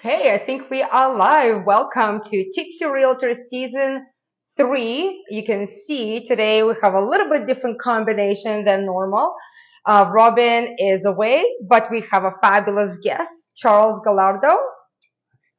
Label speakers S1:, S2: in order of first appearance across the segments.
S1: Okay, I think we are live. Welcome to Tipsy Realtors Season 3. You can see today we have a little bit different combination than normal. Robin is away, but we have a fabulous guest, Charles Gallardo.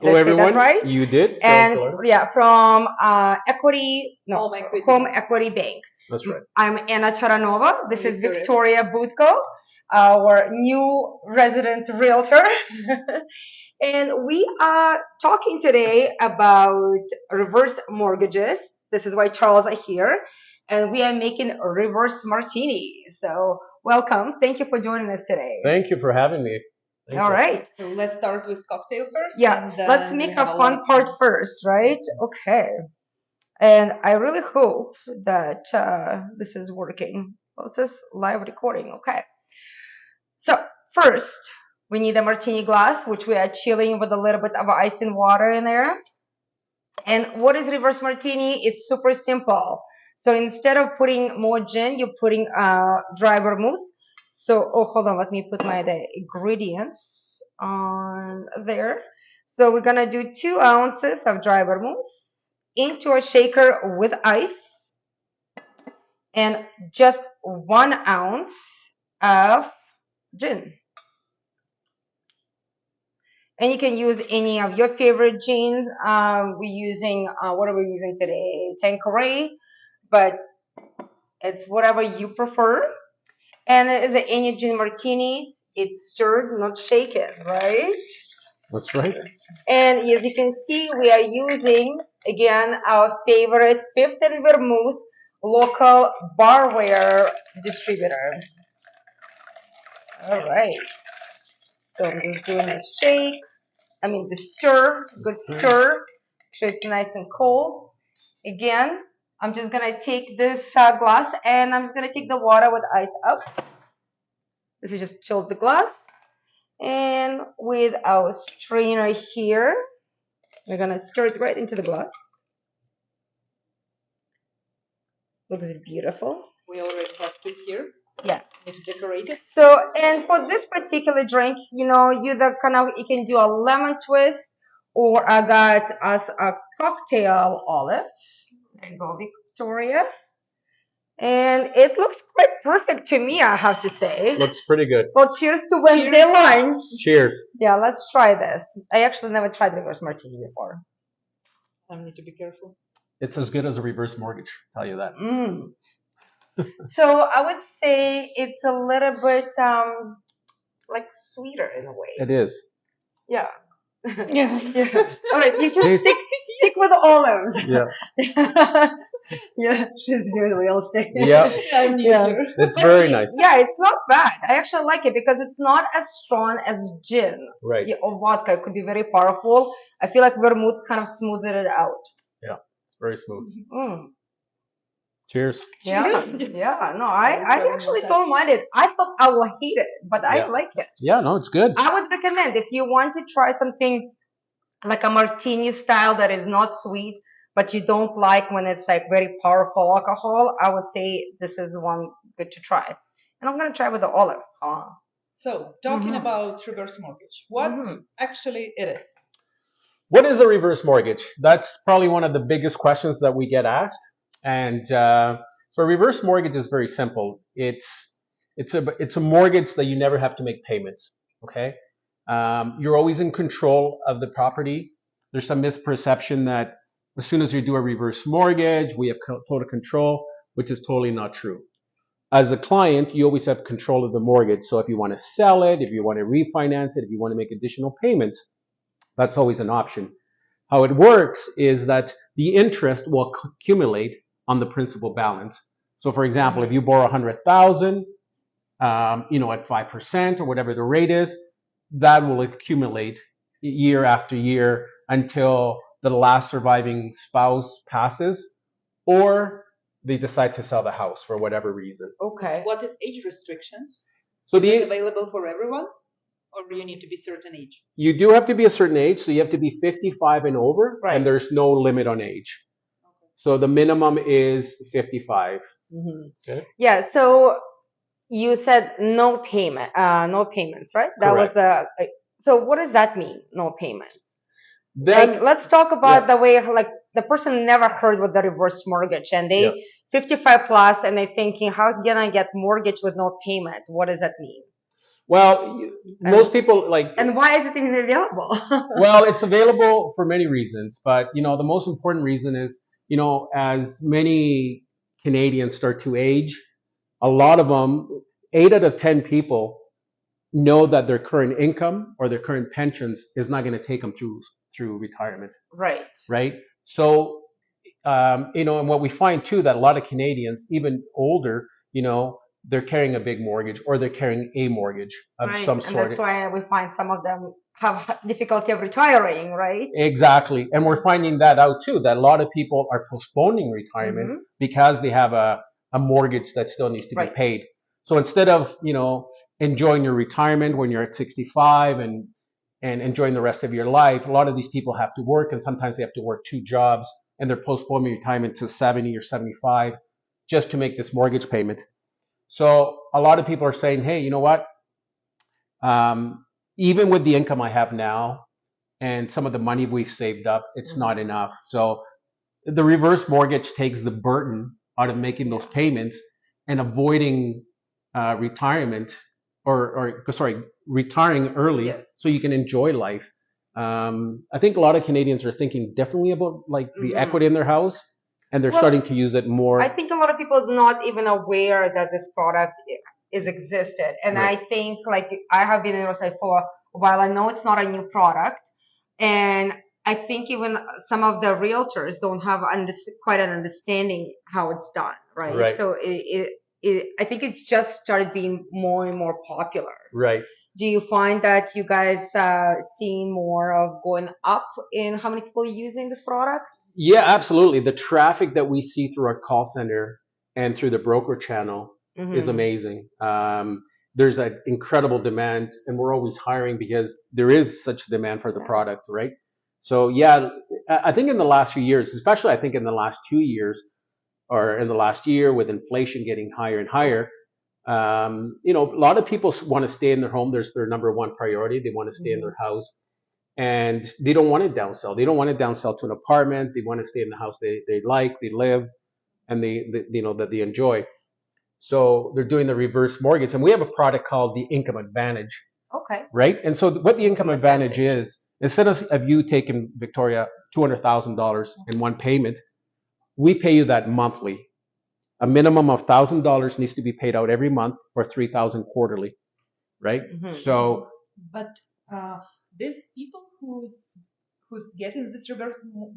S1: Did
S2: Hello,
S1: I say that
S2: everyone.
S1: right?
S2: You did.
S1: And
S2: Gallardo.
S1: yeah, from Home
S3: Bank.
S1: Equity Bank.
S2: That's right.
S1: I'm Anna Charanova. This is
S3: Victoria.
S1: Victoria Budko, our new resident realtor. And we are talking today about reverse mortgages. This is why Charles are here. And we are making a reverse martini. So welcome. Thank you for joining us today.
S2: Thank you for having me. Thank
S1: All
S2: you.
S1: right.
S3: So let's start with cocktail first.
S1: Yeah,
S3: and then
S1: let's
S3: we
S1: make
S3: have
S1: a
S3: lot
S1: fun
S3: of
S1: part
S3: fun.
S1: first, right? Okay. And I really hope that this is working. Well, it says live recording. Okay. So first, we need a martini glass, which we are chilling with a little bit of ice and water in there. And what is reverse martini? It's super simple. So instead of putting more gin, you're putting dry vermouth. So, oh, hold on, let me put my the ingredients on there. So we're gonna do 2 ounces of dry vermouth into a shaker with ice and just 1 ounce of gin. And you can use any of your favorite gins. We're using, what are we using today? Tanqueray, but it's whatever you prefer. And it is any gin martinis. It's stirred, not shaken, right?
S2: That's right.
S1: And as you can see, we are using, again, our favorite Fifth and Vermouth local barware distributor. All right. So I'm just doing a shake. The stir, good stir. So it's nice and cold. Again, I'm just gonna take this glass and I'm just gonna take the water with ice out. This is just chilled the glass. And with our strainer here, we're gonna stir it right into the glass. Looks beautiful.
S3: We already have 2 here.
S1: Yeah.
S3: Need to decorate it.
S1: So, and for this particular drink, you can do a lemon twist, or I got us a cocktail olives. There you go, Victoria. And it looks quite perfect to me, I have to say.
S2: Looks pretty good.
S1: Well, cheers to Wednesday lunch.
S2: Cheers.
S1: Yeah, let's try this. I actually never tried reverse martini before.
S3: I need to be careful.
S2: It's as good as a reverse mortgage. Tell you that.
S1: So I would say it's a little bit like sweeter in a way.
S2: It is.
S1: Yeah.
S3: Yeah.
S1: All right, you just
S2: Taste-
S1: stick with olives.
S2: Yeah.
S1: Yeah, she's doing real estate.
S2: Yeah.
S3: I'm
S1: Yeah.
S3: here.
S2: It's very nice.
S1: Yeah, it's not bad. I actually like it because it's not as strong as gin
S2: Right.
S1: or vodka. It could be very powerful. I feel like vermouth kind of smoothed it out.
S2: Yeah. It's very smooth.
S1: Mm.
S2: Cheers.
S1: Yeah, yeah. No, I actually don't mind it. I thought I will hate it, but I
S2: Yeah.
S1: like it.
S2: Yeah, no, it's good.
S1: I would recommend if you want to try something like a martini style that is not sweet, but you don't like when it's like very powerful alcohol, I would say this is one good to try. And I'm gonna try with the olive.
S3: So, talking
S1: Mhm.
S3: about reverse mortgage, what
S1: Mhm.
S3: actually it is?
S2: What is a reverse mortgage? That's probably one of the biggest questions that we get asked. And so a reverse mortgage is very simple. It's a mortgage that you never have to make payments. Okay, you're always in control of the property. There's some misperception that as soon as you do a reverse mortgage, we have total control, which is totally not true. As a client, you always have control of the mortgage. So if you want to sell it, if you want to refinance it, if you want to make additional payments, that's always an option. How it works is that the interest will accumulate on the principal balance. So for example, if you borrow 100,000, at 5% or whatever the rate is, that will accumulate year after year until the last surviving spouse passes or they decide to sell the house for whatever reason.
S1: Okay.
S3: What is age restrictions?
S2: So
S3: Is it available for everyone? Or do you need to be certain age?
S2: You do have to be a certain age, so you have to be 55 and over,
S1: Right.
S2: and there's no limit on age.
S3: Okay.
S2: So the minimum is 55.
S1: Mm-hmm.
S2: Okay.
S1: Yeah. So you said no payments, right? That was
S2: Correct.
S1: the So what does that mean? No payments. Like,
S2: Then,
S1: let's talk
S2: yeah,
S1: about the way like the person never heard what the reverse mortgage and
S2: yeah.
S1: they 55 plus and they thinking, how can I get mortgage with no payment? What does that mean?
S2: Well,
S1: And
S2: most people like,
S1: and why is it even available?
S2: well, it's available for many reasons, but the most important reason is, as many Canadians start to age, a lot of them, 8 out of 10 people know that their current income or their current pensions is not going to take them through retirement,
S1: Right.
S2: right? So, and what we find too that a lot of Canadians, even older, they're carrying a big mortgage or they're carrying a mortgage of
S1: Right.
S2: some
S1: And that's
S2: sort.
S1: why we find some of them have difficulty of retiring, right?
S2: Exactly. And we're finding that out too, that a lot of people are postponing retirement
S1: Mm-hmm.
S2: because they have a mortgage that still needs to be
S1: Right.
S2: paid. So instead of, enjoying your retirement when you're at 65 and enjoying the rest of your life, a lot of these people have to work and sometimes they have to work two jobs and they're postponing retirement to 70 or 75 just to make this mortgage payment. So a lot of people are saying, hey, you know what? Um, Even with the income I have now, and some of the money we've saved up, it's not enough. So the reverse mortgage takes the burden out of making those payments and avoiding retirement or sorry, retiring early
S1: Yes.
S2: so you can enjoy life. I think a lot of Canadians are thinking differently about like the
S1: Mm-hmm.
S2: equity in their house, and they're
S1: Well,
S2: starting to use it
S1: I
S2: more.
S1: think a lot of people are not even aware that this product is existed. And
S2: Right,
S1: I think like I have been in real estate for a while. I know it's not a new product. And I think even some of the realtors don't have quite an understanding how it's done, right?
S2: right,
S1: So I think it just started being more and more popular.
S2: right.
S1: Do you find that you guys seeing more of going up in how many people are using this product?
S2: Yeah, absolutely. The traffic that we see through our call center and through the broker channel is
S1: Mm-hmm.
S2: amazing. There's an incredible demand, and we're always hiring because there is such demand for the
S1: Yeah.
S2: product, right? So yeah, I think in the last few years, especially I think in the last 2 years or in the last year with inflation getting higher and higher, a lot of people want to stay in their home. There's their number one priority. They want to stay in
S1: Mm-hmm.
S2: their house and they don't want to downsell. They don't want to downsell to an apartment. They want to stay in the house they like, they live, and that they enjoy. So they're doing the reverse mortgage, and we have a product called the Income Advantage,
S1: Okay.
S2: right? And so what the Income
S1: Income
S2: Advantage
S1: advantage.
S2: is, instead of you taking Victoria $200,000 in one payment, we pay you that monthly. A minimum of $1,000 needs to be paid out every month, or 3,000 quarterly, right?
S1: Mm-hmm.
S2: So
S3: But uh, these people who's getting this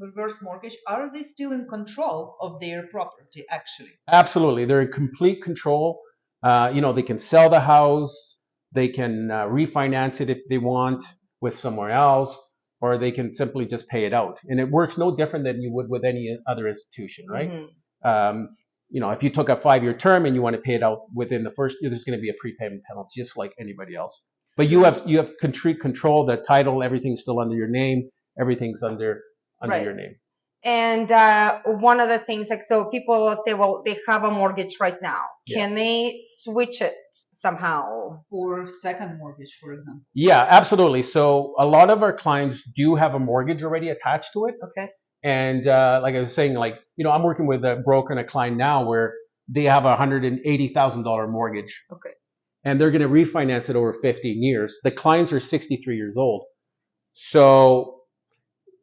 S3: reverse mortgage, are they still in control of their property actually?
S2: absolutely, they're in complete control. They can sell the house, they can refinance it if they want with somewhere else, or they can simply just pay it out. And it works no different than you would with any other institution, right?
S1: Mm-hmm.
S2: Um, if you took a 5-year term and you want to pay it out within the first year, there's going to be a prepayment penalty, just like anybody else. But you have complete control. The title, everything's still under your name. Everything's under
S1: Right.
S2: your name.
S1: And one of the things, like, so people will say, well, they have a mortgage right now.
S2: Yeah.
S1: Can they switch it somehow?
S3: Or second mortgage, for example?
S2: Yeah, absolutely. So a lot of our clients do have a mortgage already attached to it.
S1: Okay.
S2: And like I was saying, I'm working with a broker and a client now where they have a $180,000 mortgage
S1: Okay.
S2: and they're going to refinance it over 15 years. The clients are 63 years old. So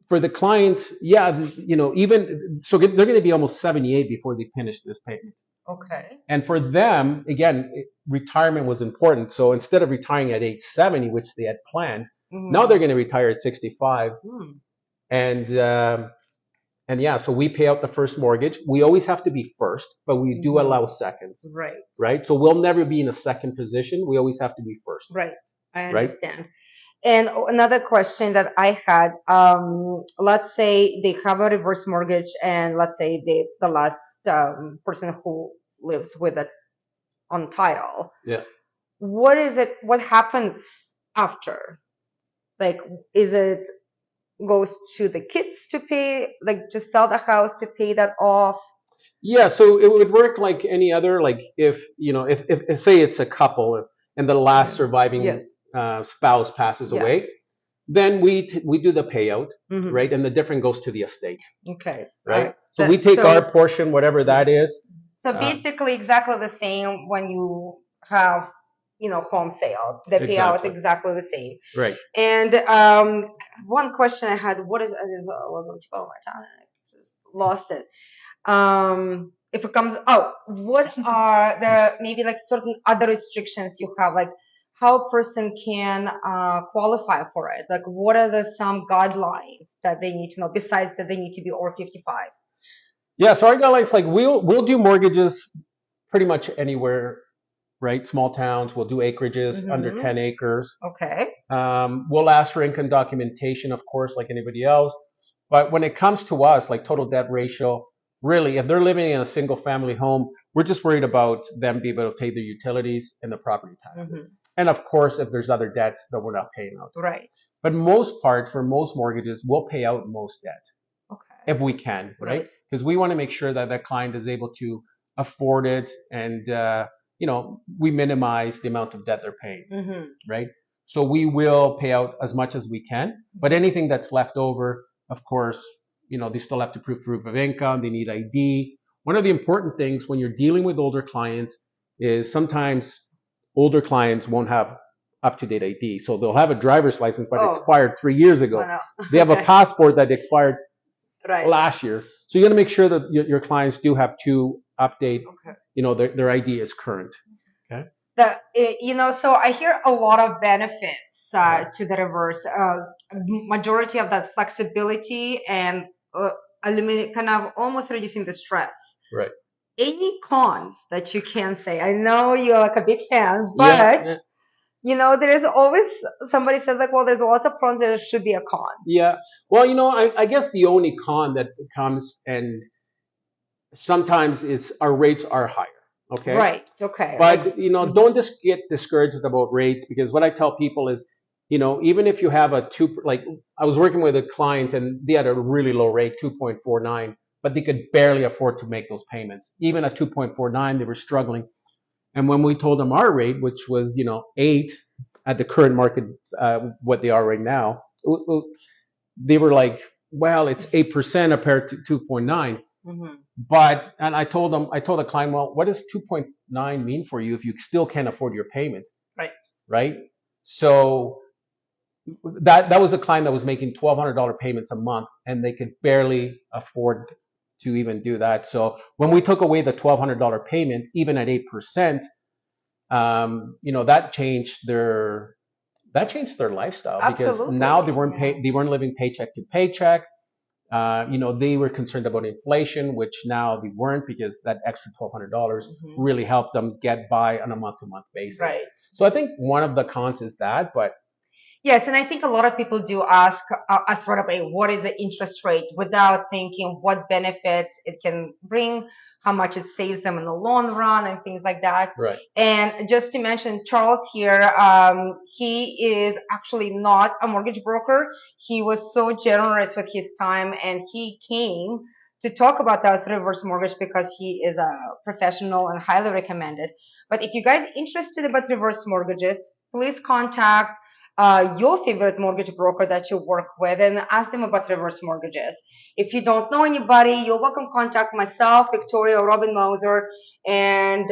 S2: for the client, yeah, even so they're going to be almost 78 before they finish this payment.
S1: Okay.
S2: And for them, again, retirement was important. So instead of retiring at age 70, which they had planned, now they're
S1: Mm-hmm.
S2: going to retire at 65.
S1: Mm.
S2: And and yeah, so we pay out the first mortgage. We always have to be first, but we do
S1: Mm-hmm.
S2: allow seconds,
S1: Right.
S2: right? So we'll never be in a second position. We always have to be first,
S1: Right. I
S2: right?
S1: understand. And another question that I had, let's say they have a reverse mortgage, and let's say the last person who lives with it on title.
S2: Yeah.
S1: What is it? What happens after? Like, is it goes to the kids to pay, like just sell the house to pay that off?
S2: Yeah, so it would work like any other, like if say it's a couple and the last
S1: Mm.
S2: surviving
S1: Yes.
S2: spouse passes away,
S1: Yes.
S2: then we do the payout,
S1: Hmm.
S2: right? And the difference goes to the estate,
S1: Okay. All
S2: right?
S1: right.
S2: So we take our
S1: So
S2: portion, whatever that
S1: yes.
S2: is.
S1: So
S2: Uh,
S1: basically, exactly the same when you have, home sale. The payout
S2: exactly.
S1: exactly the same.
S2: Right.
S1: And one question I had, what is was on tip of my tongue? I just lost it. If it comes out, what are the maybe like certain other restrictions you have, like how a person can qualify for it? Like what are the some guidelines that they need to know besides that they need to be over 55?
S2: Yeah. So our guidelines, like we'll do mortgages pretty much anywhere, right? Small towns. We'll do acreages under
S1: Mm-hmm.
S2: 10 acres.
S1: Okay.
S2: We'll ask for income documentation, of course, like anybody else. But when it comes to us, like total debt ratio, really, if they're living in a single family home, we're just worried about them being able to pay their utilities and the property taxes.
S1: Mm-hmm.
S2: And of course, if there's other debts that we're not paying out.
S1: Right.
S2: But most part, for most mortgages, we'll pay out most debt
S1: Okay.
S2: if we can, right?
S1: Right.
S2: Because we want to make sure that that client is able to afford it and, we minimize the amount of debt they're paying,
S1: Mm-hmm.
S2: right? So we will pay out as much as we can, but anything that's left over, of course, they still have to proof of income. They need ID. One of the important things when you're dealing with older clients is sometimes older clients won't have up-to-date ID. So they'll have a driver's license, but it
S1: Oh,
S2: expired 3 years
S1: oh
S2: ago.
S1: no.
S2: They have a
S1: Okay.
S2: passport that expired
S1: Right.
S2: last year. So you got to make sure that your clients do have to update,
S1: Okay.
S2: their ID is current. Okay.
S1: So I hear a lot of benefits
S2: Right.
S1: to the reverse. Majority of that flexibility and eliminate, kind of almost reducing the stress.
S2: Right.
S1: Any cons that you can say? I know you're like a big fan,
S2: Yeah.
S1: but there's always somebody says like, well, there's lots of pros. There should be a con.
S2: Yeah. Well, I guess the only con that comes and sometimes it's our rates are higher. Okay.
S1: Right. Okay. Like.
S2: But
S1: Mhm.
S2: don't just get discouraged about rates because what I tell people is, even if you have a two, like I was working with a client and they had a really low rate, 2.49, but they could barely afford to make those payments. Even at 2.49, they were struggling. And when we told them our rate, which was 8 at the current market, what they are right now, they were like, well, it's 8% compared to 2.9.
S1: Mhm.
S2: And I told the client, well, what does 2.9 mean for you if you still can't afford your payment,
S1: Right.
S2: right? So that was a client that was making $1,200 payments a month, and they could barely afford to even do that. So when we took away the $1,200 payment, even at 8%, that changed their lifestyle because now
S1: Absolutely. Yeah.
S2: they weren't living paycheck to paycheck. They were concerned about inflation, which now they weren't because that extra $1,200
S1: Mhm.
S2: really helped them get by on a month-to-month basis.
S1: Right.
S2: So I think one of the cons is that, but
S1: Yes, and I think a lot of people do ask us right away, what is the interest rate, without thinking what benefits it can bring, how much it saves them in the long run, and things like that.
S2: right,
S1: And just to mention, Charles here, he is actually not a mortgage broker. He was so generous with his time, and he came to talk about us reverse mortgage because he is a professional and highly recommended. But if you guys interested about reverse mortgages, please contact your favorite mortgage broker that you work with and ask them about reverse mortgages. If you don't know anybody, you're welcome to contact myself, Victoria, or Robin Moser, and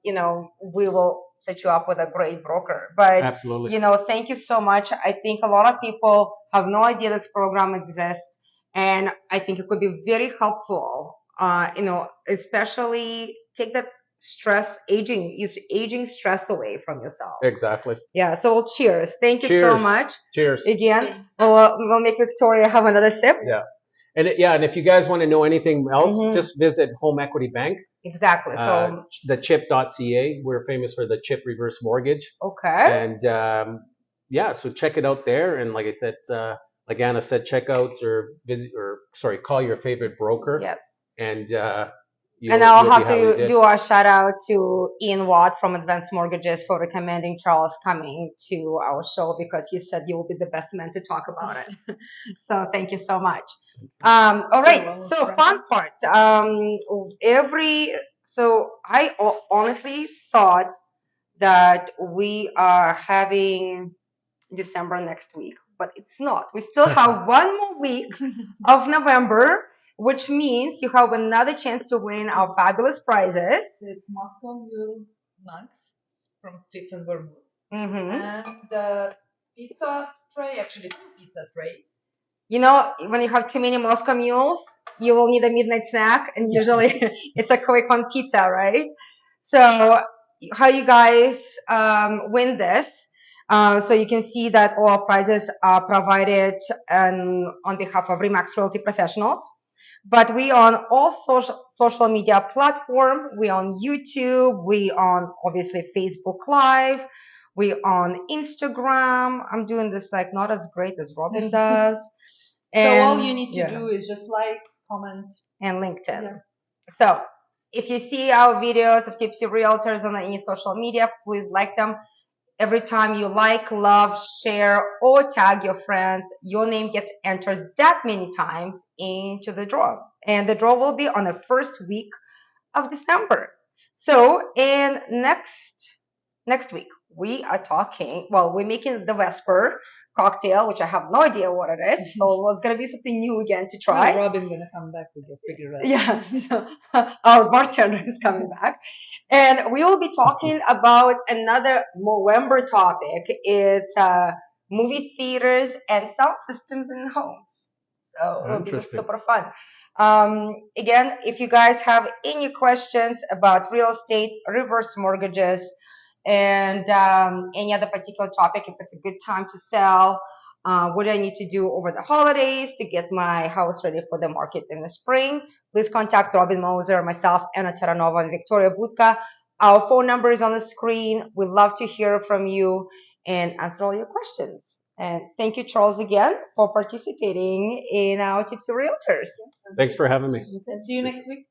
S1: we will set you up with a great broker. But
S2: absolutely,
S1: thank you so much. I think a lot of people have no idea this program exists, and I think it could be very helpful. Especially take that aging stress away from yourself.
S2: exactly.
S1: Yeah, so cheers. Thank you so
S2: Cheers,
S1: much.
S2: cheers.
S1: Again, we'll make Victoria have another sip.
S2: Yeah, and if you guys want to know anything else,
S1: Hmm.
S2: just visit Home Equity Bank,
S1: Exactly.
S2: the chip.ca. We're famous for the chip reverse mortgage.
S1: Okay.
S2: And yeah, so check it out there. And like I said, like Anna said, check out call your favorite broker,
S1: Yes.
S2: and
S1: And I'll
S2: you'll be
S1: have
S2: happily
S1: to
S2: did.
S1: do a shout out to Ian Watt from Advanced Mortgages for recommending Charles coming to our show because he said you will be the best man to talk about it. So thank you so much. All right. So fun part. So I honestly thought that we are having December next week, but it's not. We still have one more week of November, which means you have another chance to win our fabulous prizes.
S3: It's Moscow Mule mugs from Fix and Vermouth.
S1: Hmm.
S3: And pizza tray, actually two pizza trays.
S1: You know, when you have too many Moscow mules, you will need a midnight snack, and usually it's a quick one pizza, right? So, how you guys win this? So you can see that all prizes are provided on behalf of Remax Realty Professionals. But we on all social media platform. We on YouTube. We on obviously Facebook Live. We on Instagram. I'm doing this like not as great as Robin does.
S3: So all
S1: And
S3: you need to
S1: yeah,
S3: do is just like, comment.
S1: and LinkedIn.
S3: Yeah.
S1: So if you see our videos of Tipsy Realtors on any social media, please like them. Every time you like, love, share, or tag your friends, your name gets entered that many times into the draw. And the draw will be on the first week of December. So, and next week we are talking. Well, we're making the Vesper cocktail, which I have no idea what it is. So it's gonna be something new again to
S3: Well,
S1: try.
S3: Robin gonna come back with your figure out.
S1: Yeah, our bartender is coming back. And we will be talking about another November topic. It's movie theaters and sound systems in homes. So it will be
S2: Interesting.
S1: super fun. Again, if you guys have any questions about real estate, reverse mortgages, and any other particular topic, if it's a good time to sell, what do I need to do over the holidays to get my house ready for the market in the spring? Please contact Robin Moser, myself, Anna Taranova, and Victoria Budka. Our phone number is on the screen. We'd love to hear from you and answer all your questions. And thank you, Charles, again for participating in our Tipsy Realtors.
S2: Thanks for having me.
S3: And see you next week.